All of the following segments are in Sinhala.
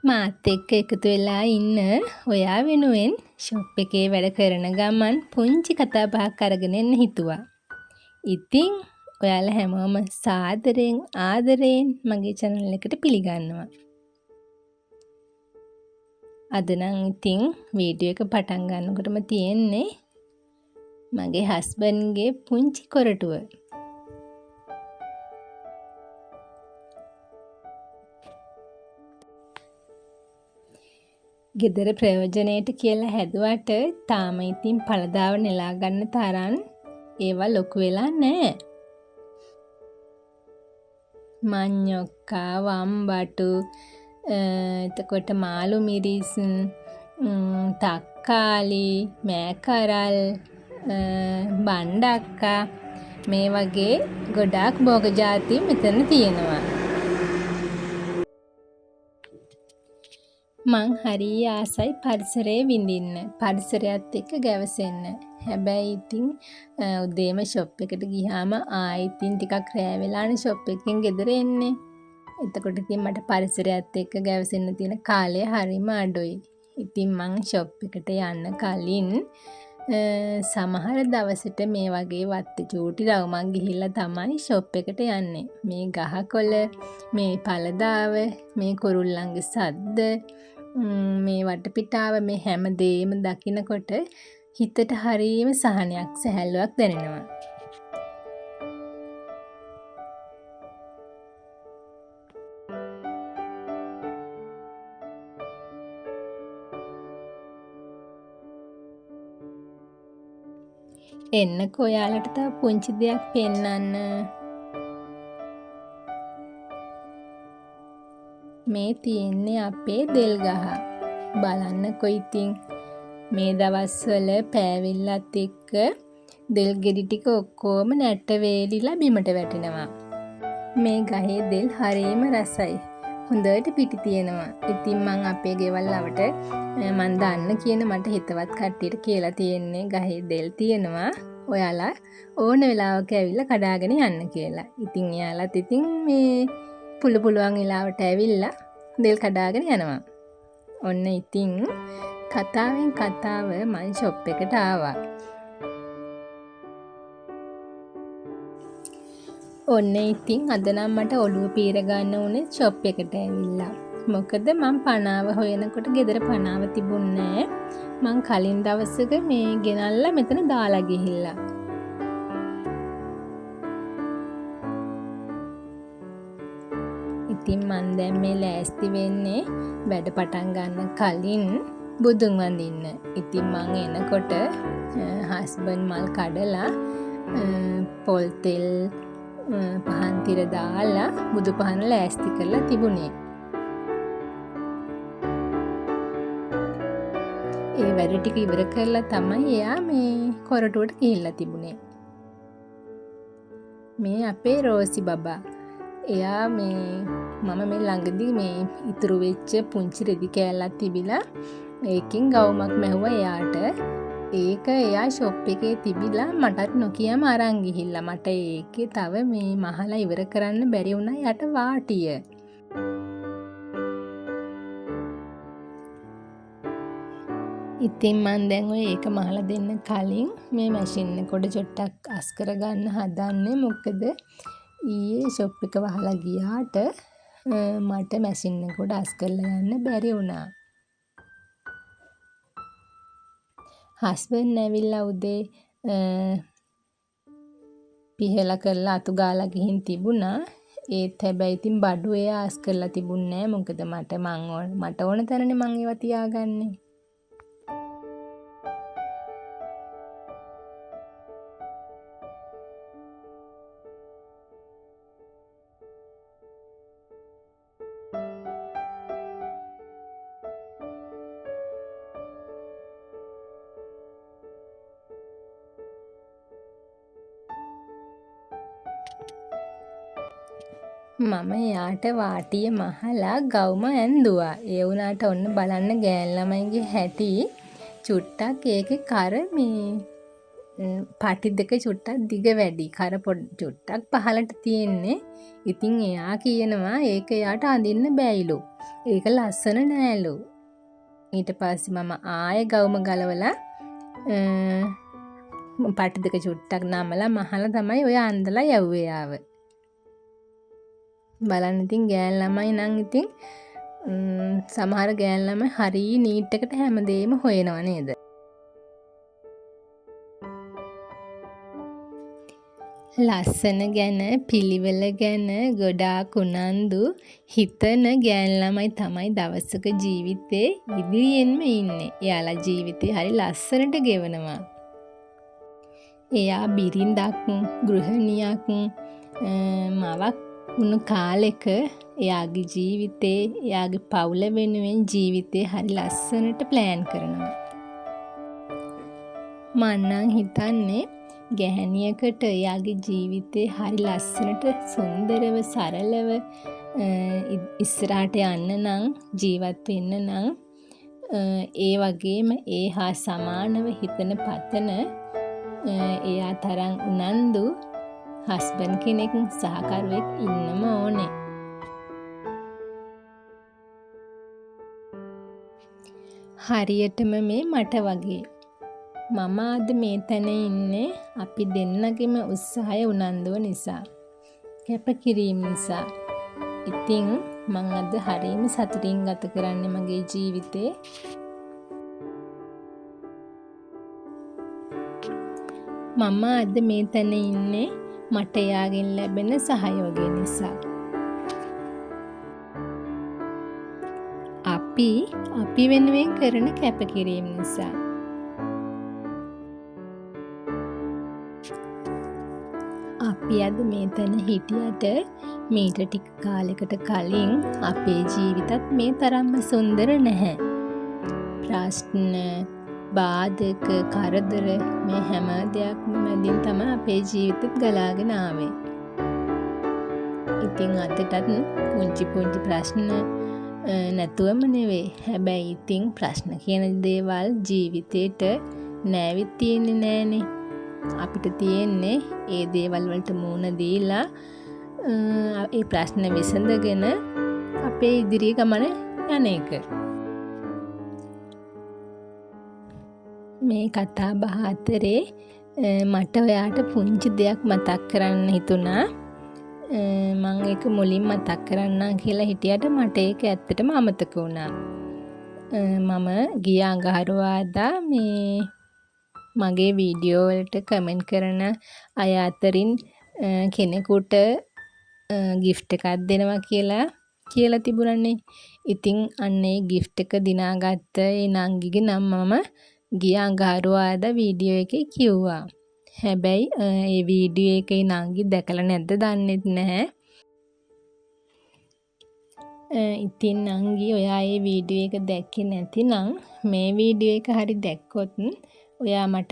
මාත් එක්ක එකතු වෙලා ඉන්න ඔයා වෙනුවෙන් ෂොප් එකේ වැඩ කරන ගමන් පුංචි කතා බහක් අරගෙන එන්න හිතුවා. ඉතින් ඔයාලා හැමෝම සාදරයෙන් ආදරයෙන් මගේ channel එකට පිළිගන්නවා. අද නම් ඉතින් වීඩියෝ එක පටන් ගන්නකොටම තියෙන්නේ මගේ හස්බන්ඩ්ගේ පුංචි කොරටුව. ගෙදර ප්‍රයෝජනයට කියලා හැදුවට තාම ඉතින් පළදාව නෙලා ගන්න තරම් ඒවා ලොකු වෙලා නැහැ. මඤ්ඤොක්කා, වම්බටු, එතකොට මාළු මිරිස්, තක්කාලි, මෑකරල්, බණ්ඩක්කා මේ වගේ ගොඩාක් භෝග ජාති මෙතන තියෙනවා. මං හරිය ආසයි පරිසරයේ විඳින්න. පරිසරයත් එක්ක ගැවසෙන්න. හැබැයි ඉතින් උදේම ෂොප් එකට ගියාම ඉතින් ටිකක් රෑ වෙලානේ ෂොප් එකෙන් ගෙදර එන්නේ. එතකොට ඉතින් මට පරිසරයත් එක්ක ගැවසෙන්න තියෙන කාලය හරිම අඩුයි. ඉතින් මං ෂොප් එකට යන්න කලින් සමහර දවසට මේ වගේ වත්තේ චූටි රවුමක් ගිහිල්ලා තමයි ෂොප් එකට යන්නේ. මේ ගහකොළ, මේ පළදාව, මේ කුරුල්ලන්ගේ සද්ද, මේ වටපිටාව මේ හැම දෙයක්ම දකිනකොට හිතට හරියම සහනයක් සැහැල්ලුවක් දැනෙනවා. එන්නකෝ ඔයාලට තව පුංචි දෙයක් පෙන්නන්න. මේ තියෙන්නේ අපේ දෙල් ගහ. බලන්නකෝ ඉතින් මේ දවස්වල පෑවිල්ලත් එක්ක දෙල් ගෙඩි ටික ඔක්කොම නැට වේලිලා බිමට වැටෙනවා. මේ ගහේ දෙල් හරිම රසයි. හොඳට පිටි තියෙනවා. ඉතින් මං අපේ ගෙවල් ළවට මං දන්න කියන මට හිතවත් කට්ටියට කියලා තියෙන්නේ ගහේ දෙල් තියෙනවා. ඔයාලා ඕන වෙලාවක ඇවිල්ලා කඩාගෙන යන්න කියලා. ඉතින් එයාලත් ඉතින් මේ පුළුවන් වෙලාවට ඇවිල්ලා දෙල් කඩාගෙන යනවා. ඔන්න ඉතින් කතාවෙන් කතාව මං ෂොප් එකට ආවා. ඔන්න ඉතින් අද නම් මට ඔළුව පීර ගන්න උනේ ෂොප් එකට ඇවිල්ලා. මොකද මං පනාව හොයනකොට ගෙදර පනාව තිබුණේ නැහැ. මං කලින් දවසක මේ ගෙනල්ලා මෙතන දාලා ගිහිල්ලා. ඉතින් මං දැන් මේ ලෑස්ති වෙන්නේ වැඩ පටන් ගන්න කලින් බුදුන් වඳින්න. ඉතින් මං එනකොට හස්බන්ඩ් මල් කඩලා පොල් තෙල් පහන් තිර දාලා බුදු පහන ලෑස්ති කරලා තිබුණේ. ඒ වැඩ ටික ඉවර කරලා තමයි එයා මේ කොරටුවට ගිහිල්ලා තිබුණේ. මේ අපේ රෝසි බබා. එයා මම මේ ළඟදී මේ ඉතුරු වෙච්ච පුංචි රෙදි කෑල්ලක් තිබිලා ඒකෙන් ගවුමක් මැහුවා එයාට. ඒක එයා ෂොප් එකේ තිබිලා මටත් නොකියම අරන් ගිහිල්ලා. මට ඒකේ තව මේ මහලා ඉවර කරන්න බැරි වුණා යට වාටිය. ඉතින් මං දැන් ඔය ඒක මහලා දෙන්න කලින් මේ මැෂින් එක කොට චොට්ටක් අස් කරගන්න හදන්නේ. මොකද ඊයේ ෂොප් එක වහලා ගියාට මට මැෂින් එක කොට අස් කරලා යන්න බැරි වුණා. හස්බන්ඩ් ඇවිල්ලා උදේ පිහලා කරලා අතු ගාලා ගිහින් තිබුණා. ඒත් හැබැයි ඉතින් බඩු එයා අස් කරලා තිබුණේ නැහැ. මොකද මට ඕන තරනේ මං ඒවා තියාගන්නේ. මම එයාට වාටිය මහලා ගවුම ඇන්දුවා. ඒ වුණාට ඔන්න බලන්න ගෑන් ළමයිගේ හැටි චුට්ටක් ඒකේ කර පටි දෙක චුට්ටක් දිග වැඩි. කර චුට්ටක් පහලට තියෙන්නේ. ඉතින් එයා කියනවා ඒක එයාට අඳින්න බෑයිලු. ඒක ලස්සන නෑලු. ඊට පස්සේ මම ආයෙ ගවුම ගලවලා පටි දෙක චුට්ටක් නමලා මහලා තමයි ඔය අන්දලා යව්වේ ආව. බලන්න ඉතින් ගෑන් ළමයි නම් ඉතින් සමහර ගෑන් ළමයි හරි නීට් එකට හැමදේම හොයනවා නේද? ලස්සන ගැන පිළිවෙල ගැන ගොඩාක් උනන්දු හිතන ගෑන් ළමයි තමයි දවසක ජීවිතේ ඉදිරියෙන්ම ඉන්නේ. එයාලා ජීවිතේ හරි ලස්සනට ගෙවනවා. එයා බිරිඳක් ගෘහණියක් මවක් වුණු කාලෙක එයාගේ ජීවිතේ එයාගේ පවුල වෙනුවෙන් ජීවිතේ හරි ලස්සනට ප්ලෑන් කරනවා. මං නම් හිතන්නේ ගැහැණියකට එයාගේ ජීවිතේ හරි ලස්සනට සුන්දරව සරලව ඉස්සරහට යන්න නම් ජීවත් වෙන්න නම් ඒ වගේම ඒ හා සමානව හිතන පතන එයා තරම් උනන්දු හස්බන්ඩ් කෙනෙක් සහකරුවෙක් ඉන්නම ඕනේ. හරියටම මේ මට වගේ. මම අද මේ තැන ඉන්නේ අපි දෙන්නගෙම උත්සාහය උනන්දුව නිසා. කැපකිරීම නිසා. ඉතින් මං අද හරියම සතුටින් ගත කරන්නේ මගේ ජීවිතේ. මම අද මේ තැන ඉන්නේ මට එයාගෙන් ලැබෙන සහයෝගය නිසා. අපි වෙනුවෙන් කරන කැපකිරීම නිසා. අපි අද මේ තැන හිටියට මීට ටික කාලෙකට කලින් අපේ ජීවිතත් මේ තරම්ම සුන්දර නැහැ. ප්‍රශ්න, බාධක, කරදර මේ හැම දෙයක්ම මැදින් තමයි අපේ ජීවිතත් ගලාගෙන ආවේ. ඉතින් අදටත් පුංචි ප්‍රශ්න නැතුවම නෙවෙයි. හැබැයි ඉතින් ප්‍රශ්න කියන දේවල් ජීවිතේට නෑවිත් තියෙන්නේ නෑනේ. අපිට තියෙන්නේ ඒ දේවල් වලට මුහුණ දීලා ඒ ප්‍රශ්න විසඳගෙන අපේ ඉදිරි ගමන යන එක. මේ කතා බහ අතරේ මට ඔයාට පුංචි දෙයක් මතක් කරන්න හිතුණා. මම ඒක මුලින් මතක් කරන්නම් කියලා හිටියට මට ඒක ඇත්තටම අමතක වුණා. මම ගිය අඟහරුවාදා මේ මගේ වීඩියෝ වලට කමෙන්ට් කරන අය අතරින් කෙනෙකුට gift එකක් දෙනවා කියලා තිබුණනේ. ඉතින් අන්න ඒ gift එක දිනාගත්ත ඒ නංගිගේ නම මම ගිය අඟහරුවාදා වීඩියෝ එකේ කිව්වා. හැබැයි ඒ වීඩියෝ එකේ නංගි දැකලා නැද්ද දන්නෙත් නැහැ. ඉතින් නංගි ඔයා ඒ වීඩියෝ එක දැක්කේ නැතිනම් මේ වීඩියෝ එක හරි දැක්කොත් ඔයා මට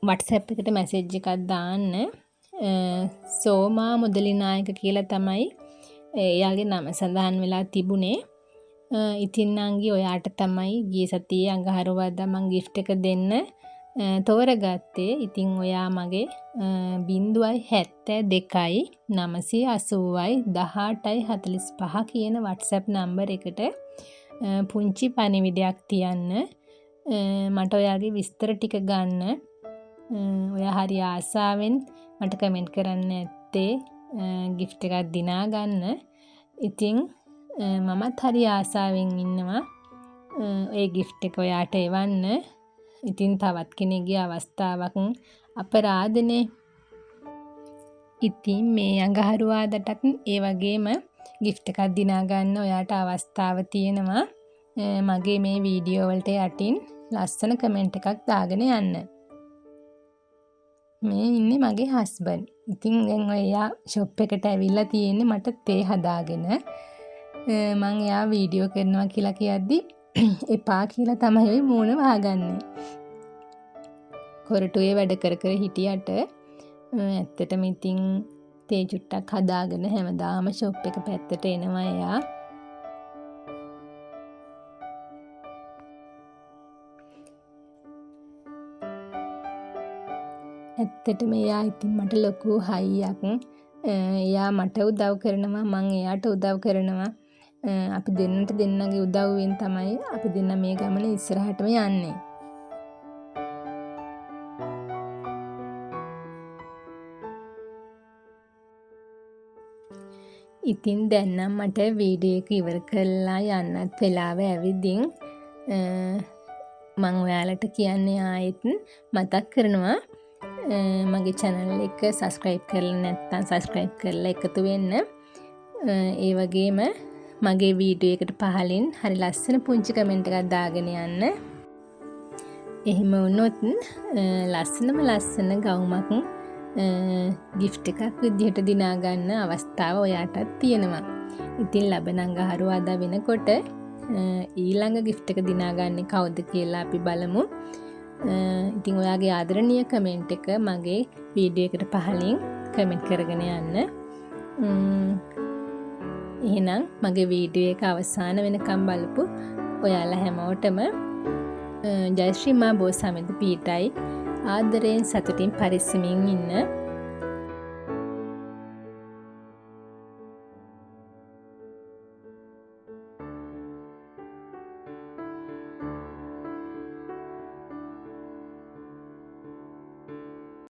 WhatsApp එකට මැසේජ් එකක් දාන්න. සෝමා මුදලිනායක කියලා තමයි එයාගේ නම සඳහන් වෙලා තිබුණේ. ඉතින් නංගි ඔයාට තමයි ගිය සතියේ අඟහරුවාදා මං gift එක දෙන්න තෝරගත්තේ. ඉතින් ඔයා මගේ 072යි 980යි 1845 කියන WhatsApp නම්බර් එකට පුංචි පණිවිඩයක් තියන්න. මට ඔයාගේ විස්තර ටික ගන්න. ඔයා හරි ආසාවෙන් මට කමෙන්ට් කරන්න ඇත්තේ gift එකක් දිනා ගන්න. ඉතින් මමත් හරි ආසාවෙන් ඉන්නවා ඒ gift එක ඔයාට එවන්න. ඉතින් තවත් කෙනෙක්ගේ අවස්ථාවක් අපරාධනේ. ඉතින් මේ අඟහරුවාදටත් ඒ වගේම gift එකක් දිනා ගන්න ඔයාට අවස්ථාව තියෙනවා. මගේ මේ වීඩියෝ වලට යටින් ලස්සන කමෙන්ට් එකක් දාගෙන යන්න. මේ ඉන්නේ මගේ හස්බන්ඩ්. ඉතින් දැන් එයා ෂොප් එකට ඇවිල්ලා තියෙන්නේ මට තේ හදාගෙන. මං එයා වීඩියෝ කරනවා කියලා කියද්දි එපා කියලා තමයි ඔය මූණ වහගන්නේ. කොරටුවේ වැඩ කර හිටියට ඇත්තටම ඉතින් තේ චුට්ටක් හදාගෙන හැමදාම ෂොප් එක පැත්තට එනවා එයා. ඇත්තටම එයා ඉතින් මට ලොකු හයියක්. එයා මට උදව් කරනවා, මං එයාට උදව් කරනවා. අපි දෙන්නගේ උදව්වෙන් තමයි අපි දෙන්න මේ ගමන ඉස්සරහටම යන්නේ. ඉතින් දැන් නම් මට වීඩියෝ එක ඉවර කරලා යන්නත් වෙලාව ඇවිදින් මම ඔයාලට කියන්නේ ආයෙත් මතක් කරනවා මගේ channel එක subscribe කරලා නැත්නම් subscribe කරලා එකතු වෙන්න. ඒ වගේම මගේ වීඩියෝ එකට පහලින් හරි ලස්සන පුංචි කමෙන්ට් එකක් දාගෙන යන්න. එහෙම වුණොත් ලස්සන ගවුමක් gift එකක් විදිහට දිනා ගන්න අවස්ථාව ඔයාටත් තියෙනවා. ඉතින් ලබන අඟහරුවාදා වෙනකොට ඊළඟ gift එක දිනා ගන්නේ කවුද කියලා අපි බලමු. ඉතින් ඔයාගේ ආදරණීය කමෙන්ට් එක මගේ වීඩියෝ එකට පහලින් කමෙන්ට් කරගෙන යන්න. එහෙනම් මගේ වීඩියෝ එක අවසාන වෙනකම් බලපු ඔයාලා හැමෝටම ජය ශ්‍රී මා බෝ සමිඳ පීඨයි ආදරයෙන් සතුටින් පරිස්සමින් ඉන්න.